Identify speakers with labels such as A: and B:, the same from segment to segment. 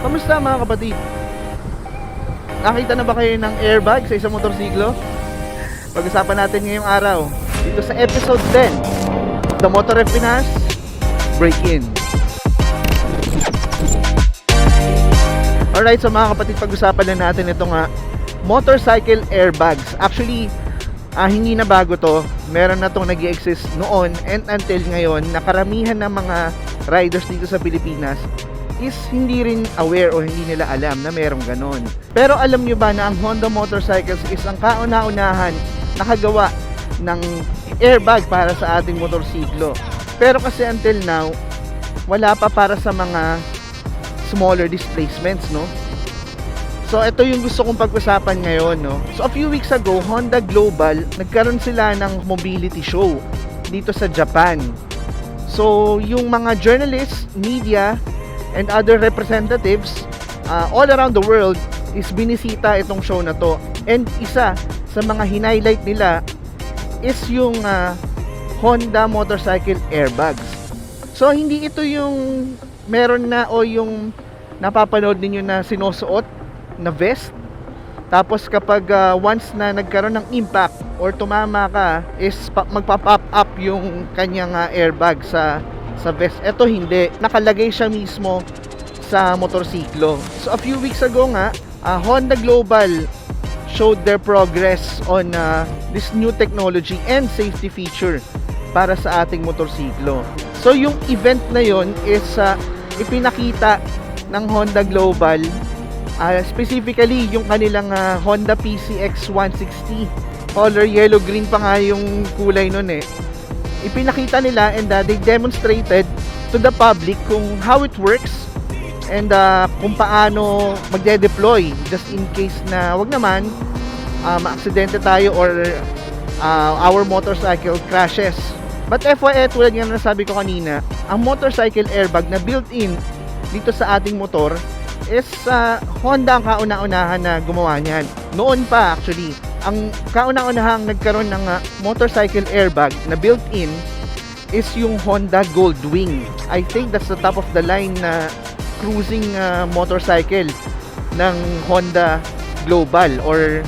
A: Kamusta mga kapatid? Nakita na ba kayo ng airbag sa isang motorsiklo? Pag-usapan natin ngayong araw dito sa episode 10 The Motor Ref Pinas Break-In. Alright, so mga kapatid, pag-usapan na natin itong motorcycle airbags. Actually, hindi na bago to. Meron na itong nag-i-exist noon and until ngayon na karamihan ng mga riders dito sa Pilipinas is hindi rin aware o hindi nila alam na merong ganon. Pero alam nyo ba na ang Honda Motorcycles is ang kauna-unahan nakagawa ng airbag para sa ating motorsiklo. Pero kasi until now, wala pa para sa mga smaller displacements, no? So ito yung gusto kong pag-usapan ngayon, no? So a few weeks ago, Honda Global, nagkaroon sila ng mobility show dito sa Japan. So yung mga journalists, media, and other representatives all around the world is binisita itong show na to. And isa sa mga hinighlight nila is yung Honda motorcycle airbags. So hindi ito yung meron na o yung napapanood ninyo na sinusuot na vest. Tapos kapag once na nagkaroon ng impact or tumama ka is magpa-pop up yung kanyang airbag sa vest. Ito hindi, nakalagay siya mismo sa motorsiklo. So a few weeks ago nga, Honda Global showed their progress on this new technology and safety feature para sa ating motorsiklo. So yung event na yon is ipinakita ng Honda Global, specifically yung kanilang Honda PCX 160, color yellow green pa nga yung kulay nun eh. Ipinakita nila and they demonstrated to the public kung how it works and kung paano magde-deploy just in case na wag naman maaksidente tayo or our motorcycle crashes. But FYI, tulad nga na sabi ko kanina, ang motorcycle airbag na built-in dito sa ating motor is Honda ang kauna-unahan na gumawa niyan. Noon pa actually, ang kauna-unahang nagkaroon ng motorcycle airbag na built-in is yung Honda Goldwing. I think that's the top of the line na cruising motorcycle ng Honda Global or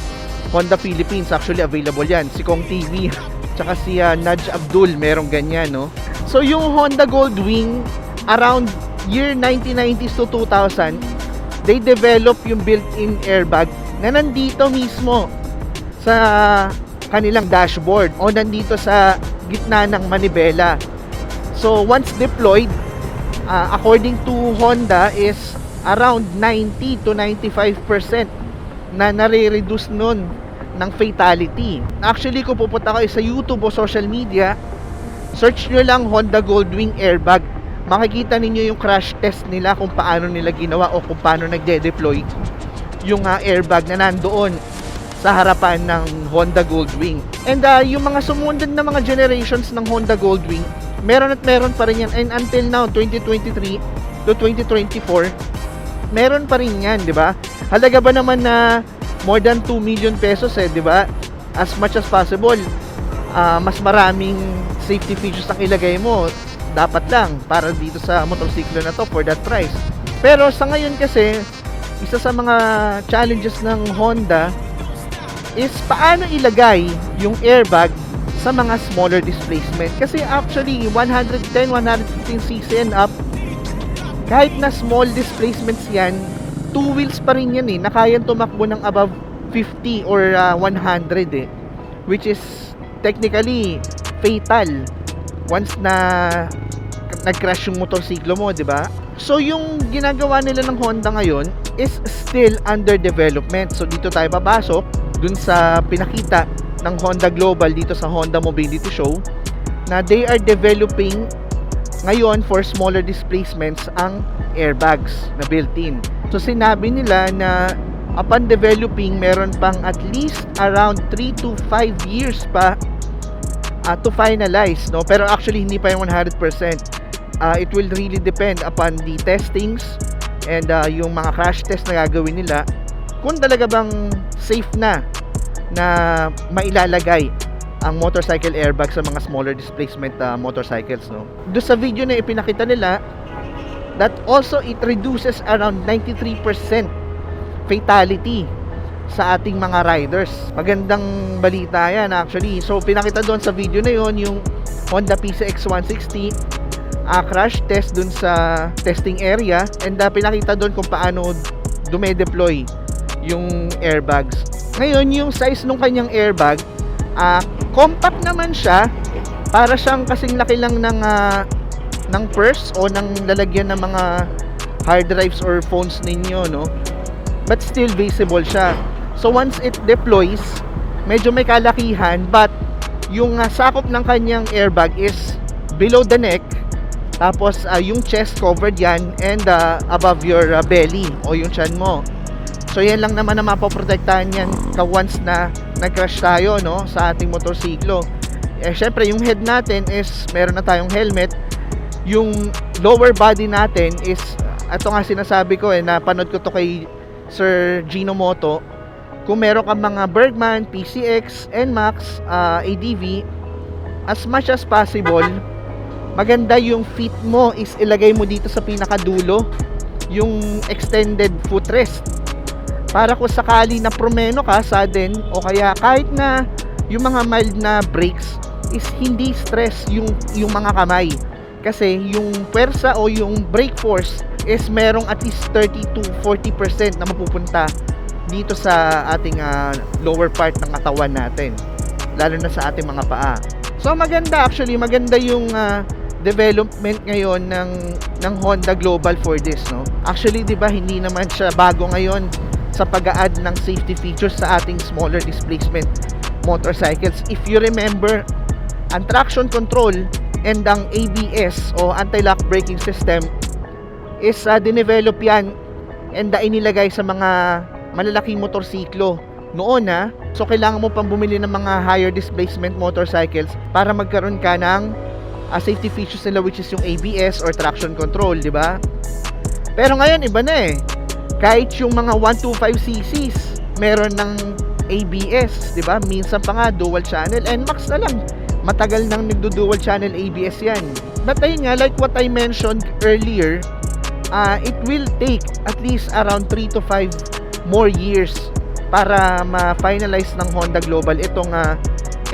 A: Honda Philippines. Actually available yan. Si Kong TV tsaka si Nudge Abdul merong ganyan, no? So yung Honda Goldwing around year 1990s to 2000, they develop yung built-in airbag na nandito mismo sa kanilang dashboard o nandito sa gitna ng manibela. So once deployed, according to Honda is around 90 to 95% na nare-reduce nun ng fatality. Actually, kung pupunta kayo sa YouTube o social media, search nyo lang Honda Goldwing airbag, makikita ninyo yung crash test nila kung paano nila ginawa o kung paano nagde-deploy yung airbag na nandoon sa harapan ng Honda Goldwing. And yung mga sumunod na mga generations ng Honda Goldwing, meron at meron pa rin yan. And until now, 2023 to 2024, meron pa rin yan, di ba? Halaga ba naman na more than 2 million pesos di ba? As much as possible, mas maraming safety features ang ilagay mo. Dapat lang para dito sa motorsiklo na to for that price. Pero sa ngayon kasi, isa sa mga challenges ng Honda is paano ilagay yung airbag sa mga smaller displacement. Kasi actually 110, 115cc and up, kahit na small displacements yan, two wheels pa rin yan na kayang tumakbo ng above 50 or 100 which is technically fatal once na nag-crash yung motorsiklo mo, di ba? So yung ginagawa nila ng Honda ngayon is still under development. So dito tayo papasok dun sa pinakita ng Honda Global dito sa Honda Mobility Show na they are developing ngayon for smaller displacements ang airbags na built-in. So sinabi nila na upon developing, meron pang at least around 3 to 5 years pa to finalize, no? Pero actually hindi pa yung 100%. It will really depend upon the testings and yung mga crash test na gagawin nila kung talaga bang safe na mailalagay ang motorcycle airbag sa mga smaller displacement motorcycles, no? Doon sa video na ipinakita nila, that also it reduces around 93% fatality sa ating mga riders. Magandang balita yan actually. So pinakita doon sa video na yon yung Honda PCX 160 crash test dun sa testing area, and pinakita doon kung paano dume-deploy yung airbags. Ngayon, yung size nung kanyang airbag, compact naman siya, para siyang kasing laki lang ng purse o ng lalagyan ng mga hard drives or phones ninyo, no? But still visible siya. So once it deploys, medyo may kalakihan, but yung sakop ng kanyang airbag is below the neck. Tapos yung chest covered yan, and above your belly o yung tiyan mo. So yan lang naman na mapoprotektahan yan once na nag-crash tayo, no, sa ating motorsiklo. Syempre yung head natin is meron na tayong helmet. Yung lower body natin is, ito nga sinasabi ko napanood ko to kay Sir Gino Moto. Kung meron ka mga Bergman, PCX, NMAX, ADV, as much as possible, maganda yung feet mo is ilagay mo dito sa pinakadulo, yung extended footrest, para kung sakali na promeno ka sudden, o kaya kahit na yung mga mild na brakes is hindi stress yung mga kamay, kasi yung pwersa o yung brake force is merong at least 30 to 40% na mapupunta dito sa ating lower part ng katawan natin, lalo na sa ating mga paa. So maganda yung development ngayon ng Honda Global for this, no? Actually, 'di ba, hindi naman siya bago ngayon sa pag-a-add ng safety features sa ating smaller displacement motorcycles. If you remember, ang traction control and ang ABS o anti-lock braking system is dinevelop yan and inilagay sa mga malalaking motorsiklo noon so kailangan mo pang bumili ng mga higher displacement motorcycles para magkaroon ka ng safety features nila, which is yung ABS or traction control, di ba? Pero ngayon iba na kahit yung mga 125cc's meron ng ABS, di ba? Minsan pa nga dual channel, NMAX na lang matagal nang nagdo-dual channel ABS yan. But ayun nga, like what I mentioned earlier, it will take at least around 3 to 5 more years para ma-finalize ng Honda Global itong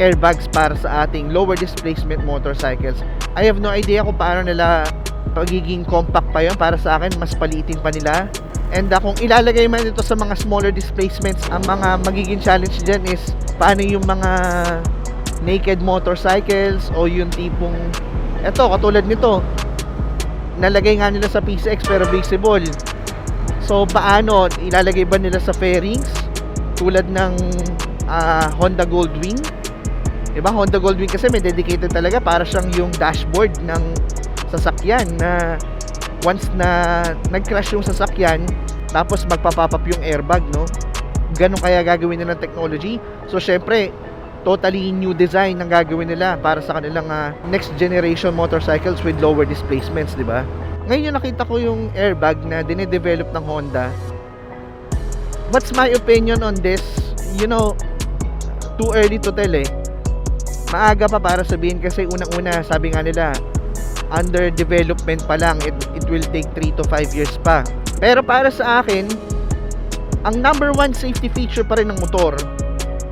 A: airbags para sa ating lower displacement motorcycles. I have no idea kung paano nila pagiging compact pa yun. Para sa akin, mas paliitin pa nila. And kung ilalagay man ito sa mga smaller displacements, ang mga magiging challenge dyan is paano yung mga naked motorcycles o yung tipong eto, katulad nito, nalagay nga nila sa PCX pero visible. So paano, ilalagay ba nila sa fairings tulad ng Honda Goldwing? Diba, Honda Goldwing kasi may dedicated talaga, para siyang yung dashboard ng sasakyan na once na nag-crash yung sasakyan, tapos magpa-pop up yung airbag, no? Ganun kaya gagawin nila ng technology. So syempre, totally new design ang gagawin nila para sa kanilang next generation motorcycles with lower displacements, di ba? Ngayon yung nakita ko yung airbag na dine-develop ng Honda. What's my opinion on this? You know, too early to tell Maaga pa para sabihin, kasi unang-una sabi nga nila under development pa lang, it will take 3 to 5 years pa. Pero para sa akin, ang number one safety feature pa rin ng motor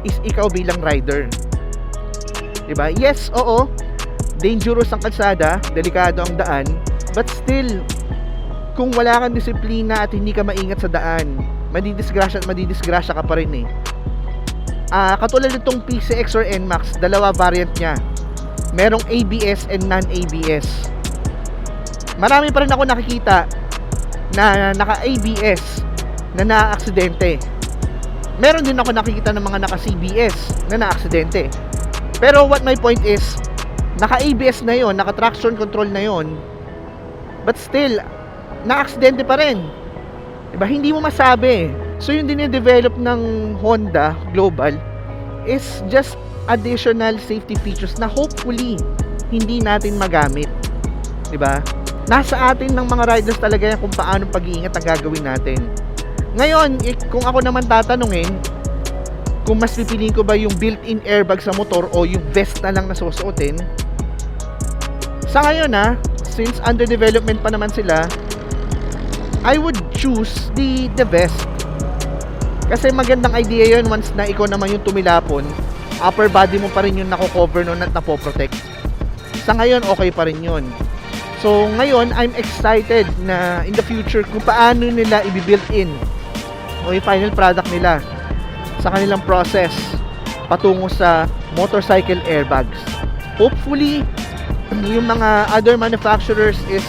A: is ikaw bilang rider. Diba? Yes, oo, dangerous ang kalsada, delikado ang daan, but still, kung wala kang disiplina at hindi ka maingat sa daan, madidisgrasya ka pa rin katulad nitong PCX or NMAX, dalawa variant niya. Merong ABS and non-ABS. Marami pa rin ako nakikita na naka-ABS na na-aksidente. Meron din ako nakikita ng mga naka-CBS na na-aksidente. Pero what my point is, naka-ABS na yon, naka-traction control na yon, but still, na-aksidente pa rin. Diba? Hindi mo masabi. So yung dine-develop ng Honda Global is just additional safety features na hopefully hindi natin magamit. Diba? Nasa atin ng mga riders talaga yan kung paano pag-iingat ang gagawin natin. Ngayon, kung ako naman tatanungin, kung mas pipiliin ko ba yung built-in airbag sa motor o yung vest na lang na susuotin, sa ngayon since under development pa naman sila, I would choose the best. Kasi magandang idea yun once na ikaw naman yung tumilapon, upper body mo pa rin yung nako-cover nun at napoprotect. Sa ngayon, okay pa rin yun. So, ngayon, I'm excited na in the future kung paano nila i-build in o yung final product nila sa kanilang process patungo sa motorcycle airbags. Hopefully, yung mga other manufacturers is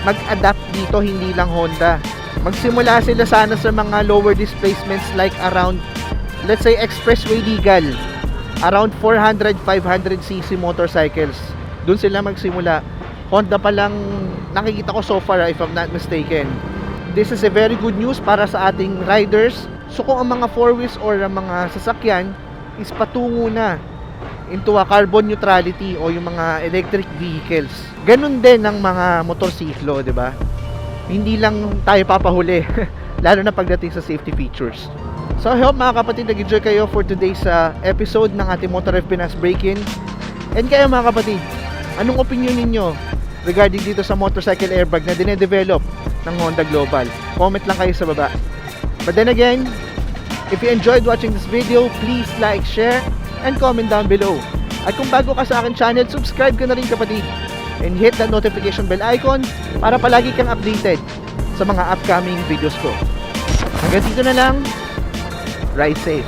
A: mag-adapt dito, hindi lang Honda. Magsimula sila sana sa mga lower displacements like around, let's say, expressway legal. Around 400-500cc motorcycles. Doon sila magsimula. Honda pa lang nakikita ko so far, if I'm not mistaken. This is a very good news para sa ating riders. So kung ang mga 4-wheels or ang mga sasakyan is patungo na into a carbon neutrality o yung mga electric vehicles, ganun din ang mga motorsiklo, di ba? Hindi lang tayo papahuli lalo na pagdating sa safety features. So I hope mga kapatid nag-enjoy kayo for today's episode ng ating Motor F Pinas Break-In. And kayo mga kapatid, anong opinion ninyo regarding dito sa motorcycle airbag na dinedevelop ng Honda Global? Comment lang kayo sa baba. But then again, if you enjoyed watching this video, please like, share, and comment down below. At kung bago ka sa akin channel, subscribe ka na rin kapatid. And hit that notification bell icon para palagi kang updated sa mga upcoming videos ko. Hanggang dito na lang. Ride safe.